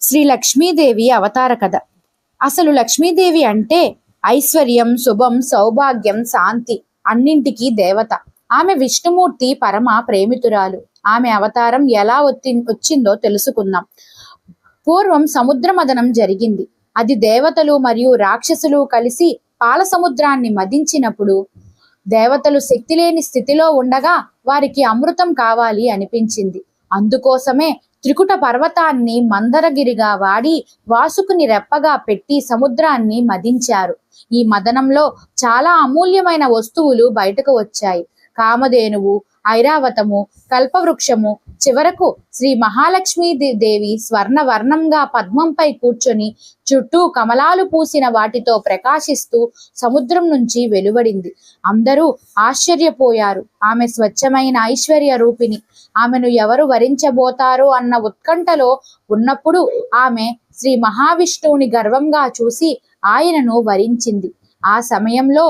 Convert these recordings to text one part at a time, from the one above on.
శ్రీ లక్ష్మీదేవి అవతార కథ. అసలు లక్ష్మీదేవి అంటే ఐశ్వర్యం, శుభం, సౌభాగ్యం, శాంతి అన్నింటికీ దేవత. ఆమె విష్ణుమూర్తి పరమ ప్రేమితురాలు. ఆమె అవతారం ఎలా వచ్చిందో తెలుసుకుందాం. పూర్వం సముద్ర మదనం జరిగింది. అది దేవతలు మరియు రాక్షసులు కలిసి పాల సముద్రాన్ని మదించినప్పుడు దేవతలు శక్తి లేని స్థితిలో ఉండగా వారికి అమృతం కావాలి అనిపించింది. అందుకోసమే త్రికుట పర్వతాన్ని మందరగిరిగా వాడి వాసుకుని రెప్పగా పెట్టి సముద్రాన్ని మదించారు. ఈ మదనంలో చాలా అమూల్యమైన వస్తువులు బయటకు వచ్చాయి. కామధేనువు, ఐరావతము, కల్పవృక్షము, చివరకు శ్రీ మహాలక్ష్మీ దేవి స్వర్ణవర్ణంగా పద్మంపై కూర్చొని చుట్టూ కమలాలు పూసిన వాటితో ప్రకాశిస్తూ సముద్రం నుంచి వెలువడింది. అందరూ ఆశ్చర్యపోయారు. ఆమె స్వచ్ఛమైన ఐశ్వర్య రూపిణి. ఆమెను ఎవరు వరించబోతారో అన్న ఉత్కంఠలో ఉన్నప్పుడు ఆమె శ్రీ మహావిష్ణువుని గర్వంగా చూసి ఆయనను వరించింది. ఆ సమయంలో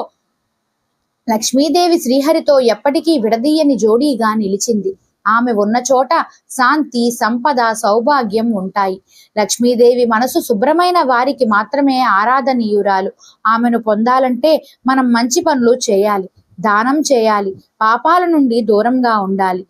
లక్ష్మీదేవి శ్రీహరితో ఎప్పటికీ విడదీయని జోడీగా నిలిచింది. ఆమె ఉన్న చోట శాంతి, సంపద, సౌభాగ్యం ఉంటాయి. లక్ష్మీదేవి మనసు శుభ్రమైన వారికి మాత్రమే ఆరాధనీయురాలు. ఆమెను పొందాలంటే మనం మంచి పనులు చేయాలి, దానం చేయాలి, పాపాల నుండి దూరంగా ఉండాలి.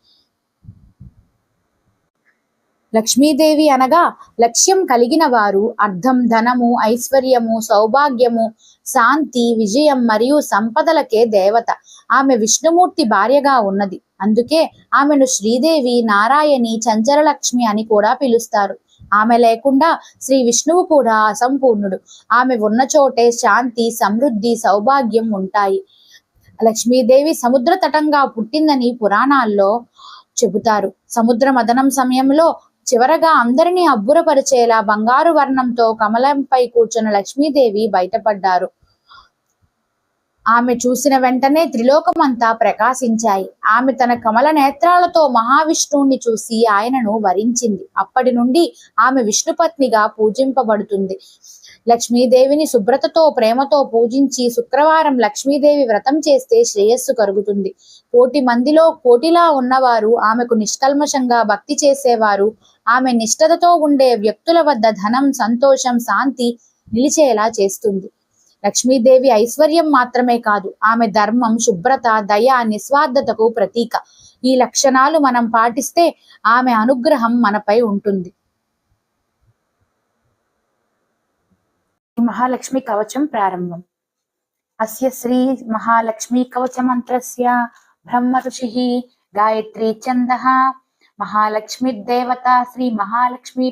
లక్ష్మీదేవి అనగా లక్ష్యం కలిగిన వారు. అర్థం, ధనము, ఐశ్వర్యము, సౌభాగ్యము, శాంతి, విజయం మరియు సంపదలకే దేవత. ఆమె విష్ణుమూర్తి భార్యగా ఉన్నది. అందుకే ఆమెను శ్రీదేవి, నారాయణి, చంచలలక్ష్మి అని కూడా పిలుస్తారు. ఆమె లేకుండా శ్రీ విష్ణువు కూడా అసంపూర్ణుడు. ఆమె ఉన్న చోటే శాంతి, సమృద్ధి, సౌభాగ్యం ఉంటాయి. లక్ష్మీదేవి సముద్ర తటంగా పుట్టిందని పురాణాల్లో చెబుతారు. సముద్ర మదనం సమయంలో చివరగా అందరినీ అబ్బురపరిచేలా బంగారు వర్ణంతో కమలంపై కూర్చున్న లక్ష్మీదేవి బయటపడ్డారు. ఆమె చూసిన వెంటనే త్రిలోకమంతా ప్రకాశించాయి. ఆమె తన కమల నేత్రాలతో మహావిష్ణువుని చూసి ఆయనను వరించింది. అప్పటి నుండి ఆమె విష్ణుపత్నిగా పూజింపబడుతుంది. లక్ష్మీదేవిని శుభ్రతతో, ప్రేమతో పూజించి శుక్రవారం లక్ష్మీదేవి వ్రతం చేస్తే శ్రేయస్సు కలుగుతుంది. కోటి మందిలో కోటిలా ఉన్నవారు ఆమెకు నిష్కల్మషంగా భక్తి చేసేవారు. ఆమె నిష్ఠతో ఉండే వ్యక్తుల వద్ద ధనం, సంతోషం, శాంతి నిలిచేలా చేస్తుంది. లక్ష్మీదేవి ఐశ్వర్యం మాత్రమే కాదు, ఆమె ధర్మం, శుభ్రత, దయ, నిస్వార్థతకు ప్రతీక. ఈ లక్షణాలు మనం పాటిస్తే ఆమె అనుగ్రహం మనపై ఉంటుంది. మహాలక్ష్మి కవచం ప్రారంభం. అస్య శ్రీ మహాలక్ష్మి కవచ మంత్రస్య బ్రహ్మ ఋషిః గాయత్రీ ఛందః. మహాలక్ష్మి దేవత శ్రీ మహాలక్ష్మి